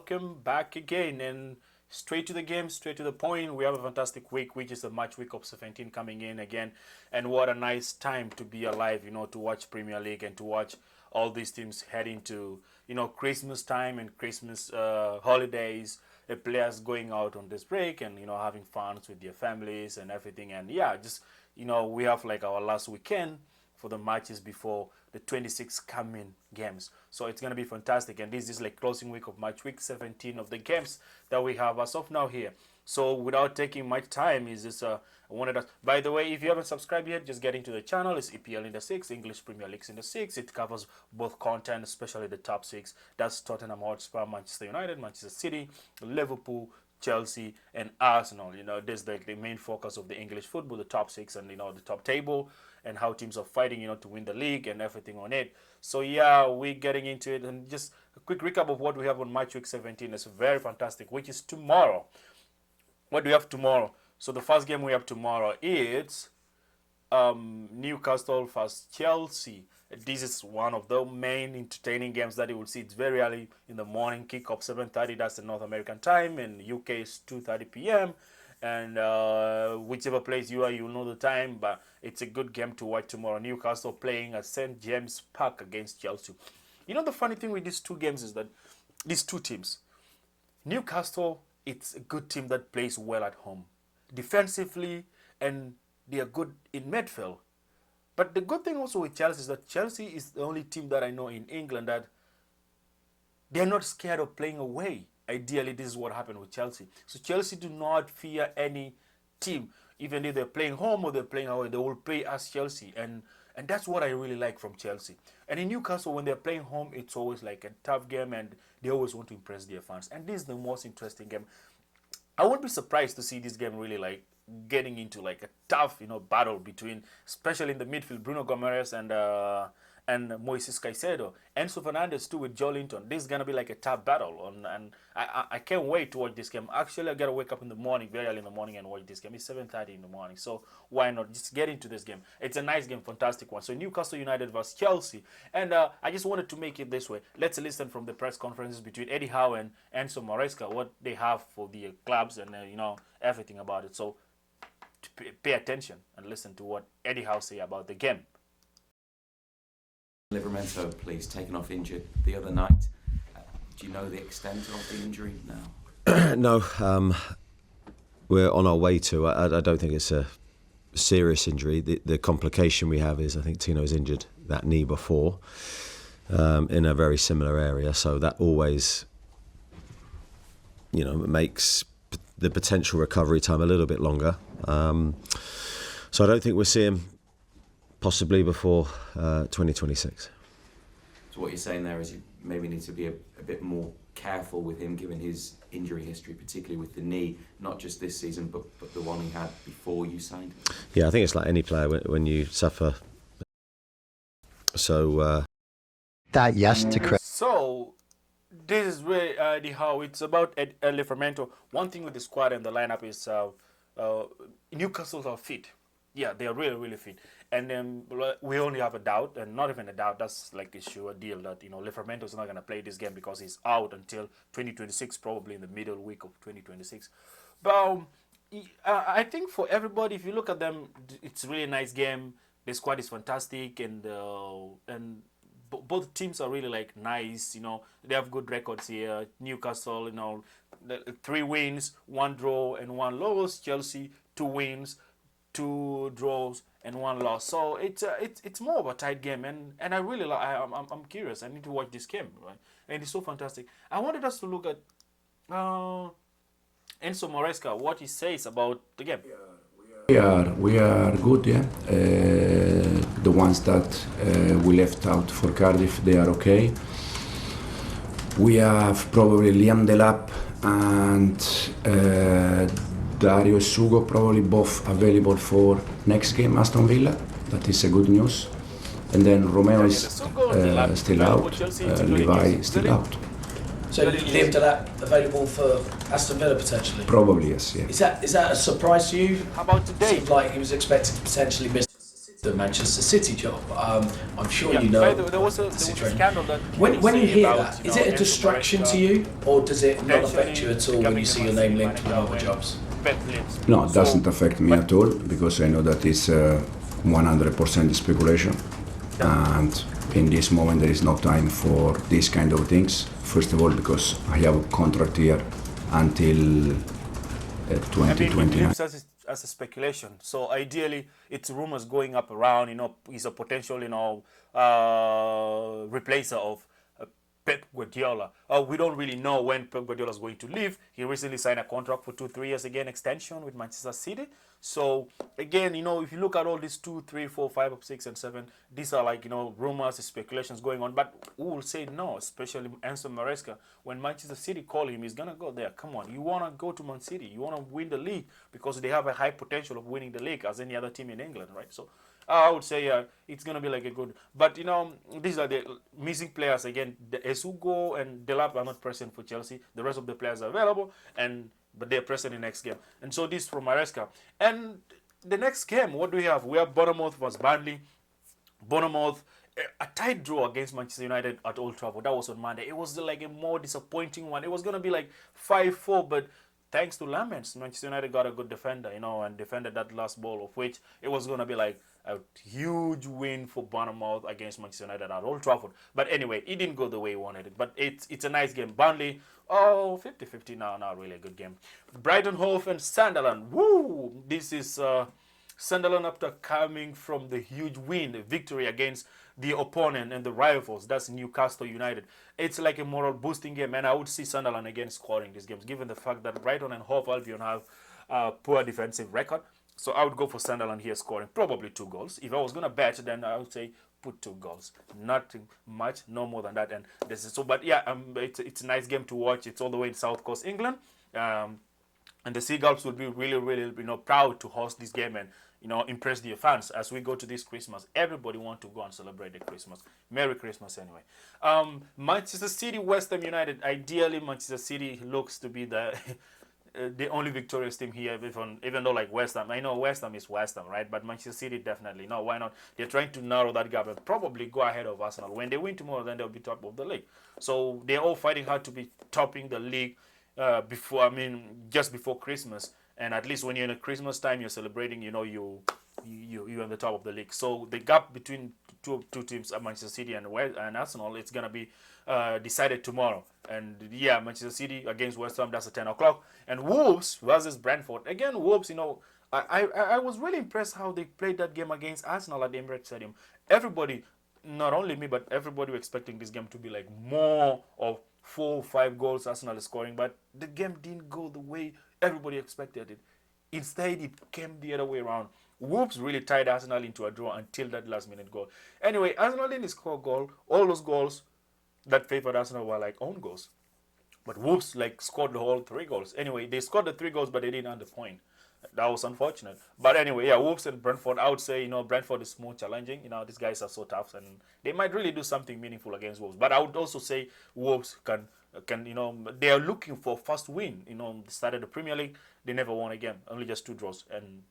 welcome back again, and straight to the game, straight to the point. We have a fantastic week, which is the match week of 17 coming in again, and what a nice time to be alive, to watch Premier League and to watch all these teams heading to Christmas time and Christmas holidays, the players going out on this break and having fun with their families and everything. And yeah, just we have like our last weekend for the matches before the 26 coming games. So it's going to be fantastic. And this is like closing week of match week 17 of the games that we have as of now here. So without taking much time, is this I wanted to, by the way, if you haven't subscribed yet, just get into the channel. It's EPL in the 6, English Premier Leagues in the 6. It covers both content, especially the top 6. That's Tottenham Hotspur, Manchester United, Manchester City, Liverpool, Chelsea, and Arsenal. This is the main focus of the English football, the top 6 and the top table, and how teams are fighting to win the league and everything on it. So yeah, we're getting into it, and just a quick recap of what we have on match week 17. It's very fantastic, which is tomorrow. What do we have tomorrow? So the first game we have tomorrow is Newcastle vs Chelsea. This is one of the main entertaining games that you will see. It's very early in the morning, kick-off 7:30. That's the North American time, and UK is 2:30 p.m. And whichever place you are, you'll know the time. But it's a good game to watch tomorrow. Newcastle playing at St. James Park against Chelsea. The funny thing with these two games is that these two teams, Newcastle, it's a good team that plays well at home, defensively, and they are good in midfield. But the good thing also with Chelsea is that Chelsea is the only team that I know in England that they're not scared of playing away. Ideally, this is what happened with Chelsea. So Chelsea do not fear any team. Even if they're playing home or they're playing away, they will play as Chelsea. And that's what I really like from Chelsea. And in Newcastle, when they're playing home, it's always like a tough game, and they always want to impress their fans. And this is the most interesting game. I won't be surprised to see this game really like getting into like a tough, battle between, especially in the midfield, Bruno Gomes and Moises Caicedo. Enzo Fernandez too with Joe Linton. This is going to be like a tough battle. And I can't wait to watch this game. Actually, I got to wake up in the morning, very early in the morning, and watch this game. It's 7:30 in the morning. So why not just get into this game? It's a nice game, fantastic one. So Newcastle United versus Chelsea. And I just wanted to make it this way. Let's listen from the press conferences between Eddie Howe and Enzo Maresca, what they have for the clubs and, everything about it. So pay attention and listen to what Eddie Howe say about the game. Livramento, please, taken off injured the other night. Do you know the extent of the injury now? No, we're on our way to. I don't think it's a serious injury. The complication we have is I think Tino's injured that knee before in a very similar area, so that always, makes the potential recovery time a little bit longer. So I don't think we'll see him possibly before 2026. So what you're saying there is you maybe need to be a bit more careful with him given his injury history, particularly with the knee, not just this season, but the one he had before you signed? Yeah, I think it's like any player when you suffer. So... yes to Chris. So this is really how it's about Livramento. One thing with the squad and the lineup is Newcastle are fit. Yeah, they are really, really fit. And then we only have a doubt, and not even a doubt, that's like a sure deal that, Livramento is not going to play this game because he's out until 2026, probably in the middle week of 2026. But I think for everybody, if you look at them, it's a really nice game. The squad is fantastic, and both teams are really like nice. They have good records here. Newcastle, 3 wins, 1 draw, and 1 loss. Chelsea, 2 wins, 2 draws, and 1 loss. So it's more of a tight game, and I really I'm curious. I need to watch this game, right? And it's so fantastic. I wanted us to look at Enzo Maresca, what he says about the game. We are good, yeah. The ones that we left out for Cardiff, they are okay. We have probably Liam Delap and Dario Sugo probably both available for next game, Aston Villa. That is a good news. And then Romeo is still out, Levi still out. So Liam Delap available for Aston Villa potentially? Probably, yes, yeah. Is that a surprise to you? How about today? Seemed like he was expected to potentially miss. the Manchester City job. I'm sure Yeah, you know by the way, there was a situation. scandal that When you say hear about, that, is it a Enzo distraction Maresca to you, or does it not affect potentially you at all when becoming you the see your Man name City linked with manager other when jobs? Pep leaves? No, it doesn't So, affect me at all because I know that it's 100% speculation. And in this moment, there is no time for these kind of things. First of all, because I have a contract here until I mean, 2029. it lives as a speculation. So ideally, it's rumors going up around. He's a potential, replacer of Pep Guardiola. We don't really know when Pep Guardiola is going to leave. He recently signed a contract for 2-3 years again, extension with Manchester City. So again, if you look at all these 2, 3, 4, 5, 6, and 7, these are like rumors, speculations going on. But who will say no? Especially Enzo Maresca. When Manchester City call him, he's gonna go there. Come on, you wanna go to Man City? You wanna win the league because they have a high potential of winning the league as any other team in England, right? So I would say it's gonna be like a good. But these are the missing players again. The Esugo and Delap are not present for Chelsea. The rest of the players are available, but they're present in the next game. And so this from Maresca. And the next game, what do we have? We have Bournemouth vs Burnley. Bournemouth, a tight draw against Manchester United at Old Trafford. That was on Monday. It was like a more disappointing one. It was gonna be like 5-4, but thanks to Lamens, Manchester United got a good defender, and defended that last ball, of which it was gonna be like a huge win for Bournemouth against Manchester United at Old Trafford. But anyway, it didn't go the way he wanted it. But it's a nice game. Burnley, 50-50 now, not really a good game. Brighton Hove and Sunderland. Woo! This is Sunderland after coming from the huge win, the victory against the opponent and the rivals. That's Newcastle United. It's like a moral boosting game, and I would see Sunderland again scoring these games, given the fact that Brighton and Hove Albion have a poor defensive record. So I would go for Sunderland here scoring probably 2 goals. If I was gonna bet, then I would say put 2 goals. Nothing much, no more than that. And this is so. But yeah, it's a nice game to watch. It's all the way in South Coast England, and the Seagulls will be really, really, proud to host this game and impress their fans as we go to this Christmas. Everybody want to go and celebrate the Christmas. Merry Christmas anyway. Manchester City, West Ham United. Ideally, Manchester City looks to be the the only victorious team here, even though like West Ham. I know West Ham is West Ham, right? But Manchester City definitely. No, why not? They're trying to narrow that gap and probably go ahead of Arsenal. When they win tomorrow, then they'll be top of the league. So they're all fighting hard to be topping the league just before Christmas. And at least when you're in a Christmas time, you're celebrating, you're on the top of the league. So the gap between two teams, Manchester City and Arsenal, it's going to be decided tomorrow. And yeah, Manchester City against West Ham, that's at 10 o'clock. And Wolves versus Brentford. Again, Wolves, I was really impressed how they played that game against Arsenal at the Emirates Stadium. Everybody, not only me, but everybody was expecting this game to be like more of 4 or 5 goals Arsenal is scoring. But the game didn't go the way everybody expected it. Instead, it came the other way around. Wolves really tied Arsenal into a draw until that last-minute goal. Anyway, Arsenal didn't score a goal. All those goals that favored Arsenal were like own goals. But Wolves scored the whole 3 goals. Anyway, they scored the 3 goals, but they didn't earn the point. That was unfortunate. But anyway, yeah, Wolves and Brentford, I would say, Brentford is more challenging. These guys are so tough, and they might really do something meaningful against Wolves. But I would also say Wolves can they are looking for first win. They started the Premier League, they never won a game, only just 2 draws, and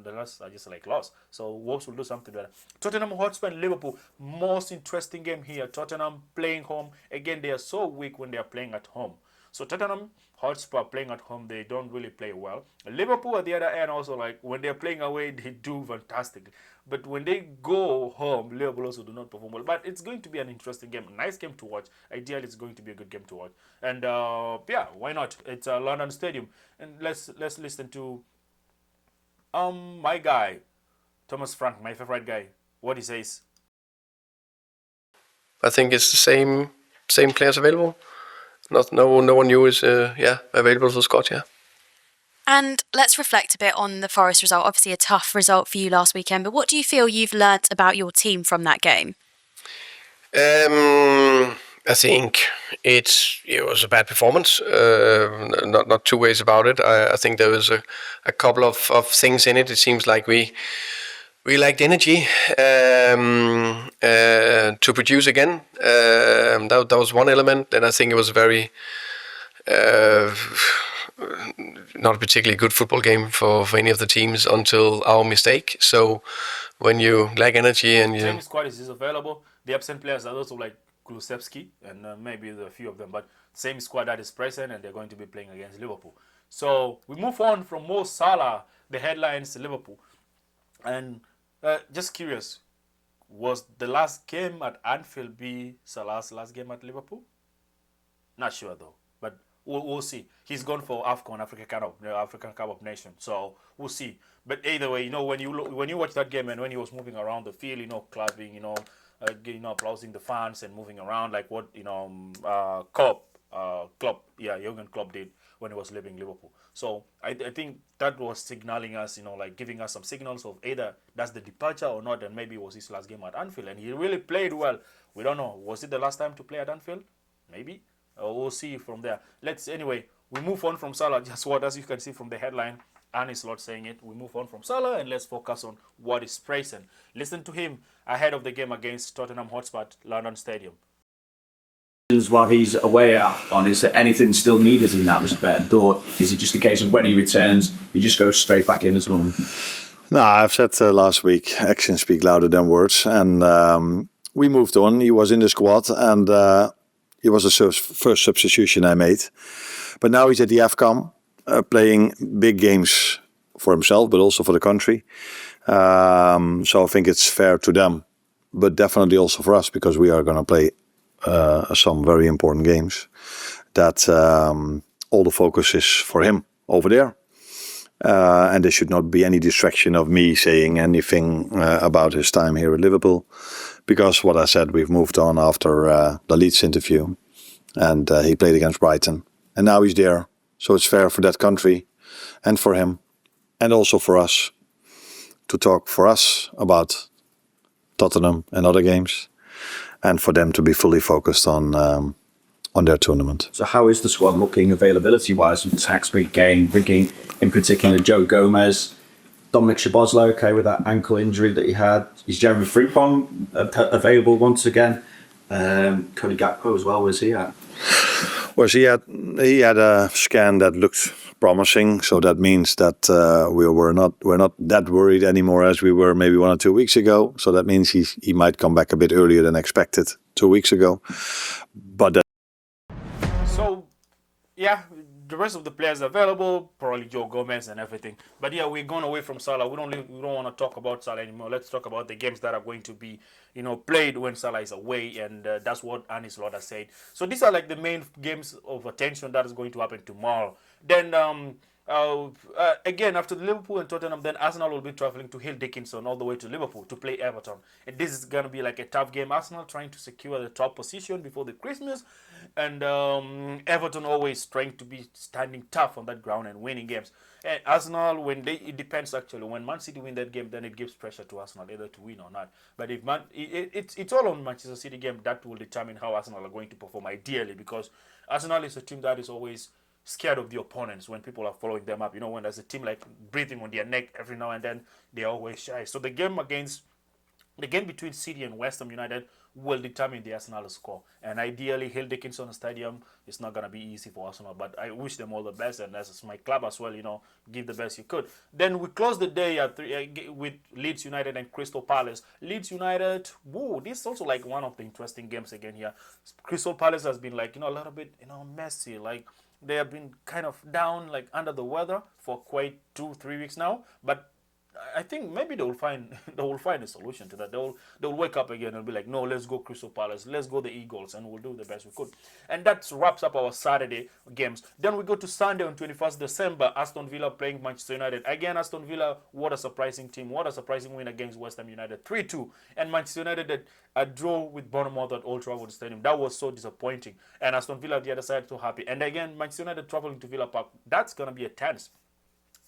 the rest are just lost. So Wolves will do something better. Tottenham Hotspur and Liverpool, most interesting game here. Tottenham playing home. Again, they are so weak when they are playing at home. So Tottenham Hotspur playing at home, they don't really play well. Liverpool at the other end also, when they're playing away, they do fantastic. But when they go home, Liverpool also do not perform well. But it's going to be an interesting game, a nice game to watch. Ideally, it's going to be a good game to watch. And yeah, why not? It's a London Stadium. And let's listen to my guy, Thomas Frank, my favorite guy, what he says. I think it's the same players available. No one new is available for Scott. Yeah. And let's reflect a bit on the Forest result. Obviously, a tough result for you last weekend. But what do you feel you've learnt about your team from that game? I think it was a bad performance. Not 2 ways about it. I think there was a couple of things in it. It seems like we lacked energy to produce again. That was one element. And I think it was very not a particularly good football game for any of the teams until our mistake. So when you lack energy and you... Same squad is available. The absent players are also like Kulusevski and maybe a few of them, but same squad that is present, and they're going to be playing against Liverpool. So we move on from Mo Salah, the headlines, Liverpool. And just curious, was the last game at Anfield be Salah's last game at Liverpool? Not sure though, but we'll see. He's gone for AFCON, African Cup of Nations, so we'll see. But either way, when you watch that game and when he was moving around the field, clapping, applauding the fans and moving around like what Jurgen Klopp did when he was leaving Liverpool. So I think that was signaling us, like giving us some signals of either that's the departure or not, and maybe it was his last game at Anfield. And he really played well. We don't know. Was it the last time to play at Anfield? Maybe. We'll see from there. Anyway, we move on from Salah. Just what, as you can see from the headline, Arne Slot saying it. We move on from Salah and let's focus on what is present. Listen to him ahead of the game against Tottenham Hotspur at London Stadium. While he's away on, is there anything still needed in that respect, or is it just a case of when he returns, he just goes straight back in as well? No, I've said last week, actions speak louder than words, and we moved on. He was in the squad, and he was the first substitution I made. But now he's at the AFCON, playing big games for himself, but also for the country. So I think it's fair to them, but definitely also for us, because we are going to play some very important games, that all the focus is for him over there. And there should not be any distraction of me saying anything about his time here at Liverpool, because what I said, we've moved on after the Leeds interview, and he played against Brighton, and now he's there. So it's fair for that country and for him, and also for us, to talk for us about Tottenham and other games, and for them to be fully focused on their tournament. So how is the squad looking availability-wise with the Matchweek game, bringing in particular Joe Gomez, Dominic Szoboszlai, okay, with that ankle injury that he had? Is Jeremy Frimpong available once again? Cody Gakpo as well, where's he at? Well, he had a scan that looked promising, so that means that we're not that worried anymore as we were maybe 1 or 2 weeks ago. So that means he might come back a bit earlier than expected 2 weeks ago. But so yeah, the rest of the players available, probably Joe Gomez and everything. But yeah, we're going away from Salah. We don't want to talk about Salah anymore. Let's talk about the games that are going to be played when Salah is away, and that's what Arne Slot has said. So these are like the main games of attention that is going to happen tomorrow. Then again, after Liverpool and Tottenham, then Arsenal will be traveling to Hill Dickinson all the way to Liverpool to play Everton. And this is going to be like a tough game. Arsenal trying to secure the top position before the Christmas, and Everton always trying to be standing tough on that ground and winning games. And Arsenal, it depends actually. When Man City win that game, then it gives pressure to Arsenal either to win or not. But if it's all on Manchester City game, that will determine how Arsenal are going to perform ideally, because Arsenal is a team that is always scared of the opponents when people are following them up. When there's a team like breathing on their neck every now and then, they're always shy. So the game between City and West Ham United will determine the Arsenal score. And ideally, Hill Dickinson Stadium is not going to be easy for Arsenal, but I wish them all the best, and as my club as well, give the best you could. Then we close the day at 3 with Leeds United and Crystal Palace. Leeds United, this is also like one of the interesting games again here. Crystal Palace has been like, a little bit, messy, like they have been kind of down, like under the weather for quite 2-3 weeks now, but I think maybe they will find a solution to that. They'll wake up again and be like, no, let's go Crystal Palace, let's go the Eagles, and we'll do the best we could. And that wraps up our Saturday games. Then we go to Sunday on 21st December, Aston Villa playing Manchester United. Again, Aston Villa, what a surprising team, what a surprising win against West Ham United, 3-2. And Manchester United a draw with Bournemouth at Old Trafford Stadium. That was so disappointing. And Aston Villa on the other side so happy. And again, Manchester United traveling to Villa Park. That's gonna be a tense.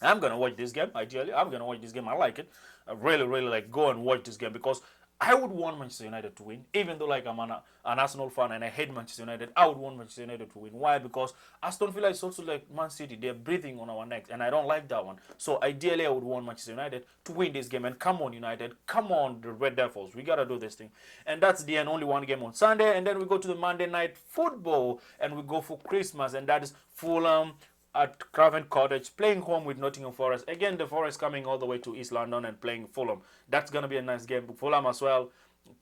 I'm going to watch this game, ideally. I'm going to watch this game. I like it. I really, really go and watch this game, because I would want Manchester United to win. Even though I'm an Arsenal fan and I hate Manchester United, I would want Manchester United to win. Why? Because Aston Villa is also like Man City. They're breathing on our necks, and I don't like that one. So ideally, I would want Manchester United to win this game. And come on, United. Come on, the Red Devils. We got to do this thing. And that's the end. Only one game on Sunday. And then we go to the Monday Night Football, and we go for Christmas, and that is Fulham at Craven Cottage, playing home with Nottingham Forest. Again, the Forest coming all the way to East London and playing Fulham. That's going to be a nice game. Fulham as well,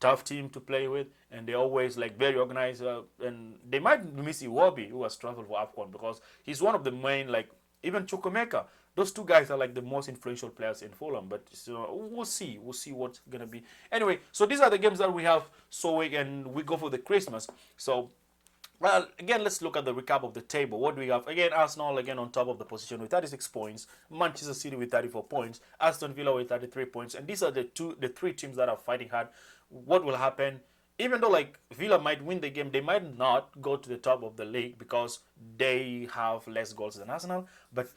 tough team to play with, and they always like very organized. And they might miss Iwobi, who has traveled for AFCON, because he's one of the main, like, even Chukwemeka. Those two guys are like the most influential players in Fulham. But so we'll see. We'll see what's going to be. Anyway, so these are the games that we have so week, and we go for the Christmas. So, well, again, let's look at the recap of the table. What do we have? Again, Arsenal again on top of the position with 36 points. Manchester City with 34 points. Aston Villa with 33 points. And these are the three teams that are fighting hard. What will happen? Even though like Villa might win the game, they might not go to the top of the league because they have less goals than Arsenal. But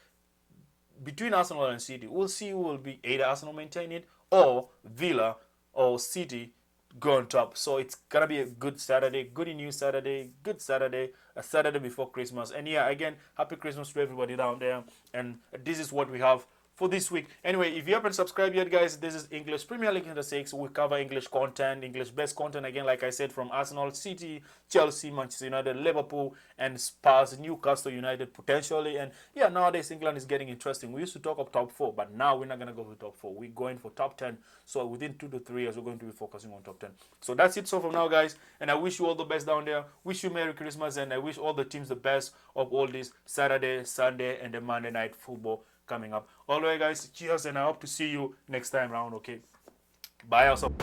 between Arsenal and City, we'll see who will be either Arsenal maintain it or Villa or City go on top. So it's gonna be a good Saturday, good news Saturday, good Saturday, a Saturday before Christmas. And yeah, again, happy Christmas to everybody down there. And this is what we have for this week. Anyway, if you haven't subscribed yet, guys, this is English Premier League in the 6. We cover English content, English best content, again, like I said, from Arsenal, City, Chelsea, Manchester United, Liverpool, and Spurs, Newcastle United, potentially. And yeah, nowadays, England is getting interesting. We used to talk of top 4, but now we're not going to go for top 4. We're going for top 10. So within 2 to 3 years, we're going to be focusing on top 10. So that's it so for now, guys. And I wish you all the best down there. Wish you Merry Christmas, and I wish all the teams the best of all this Saturday, Sunday, and the Monday night football coming up. All right, guys, cheers, and I hope to see you next time round. Okay, bye also.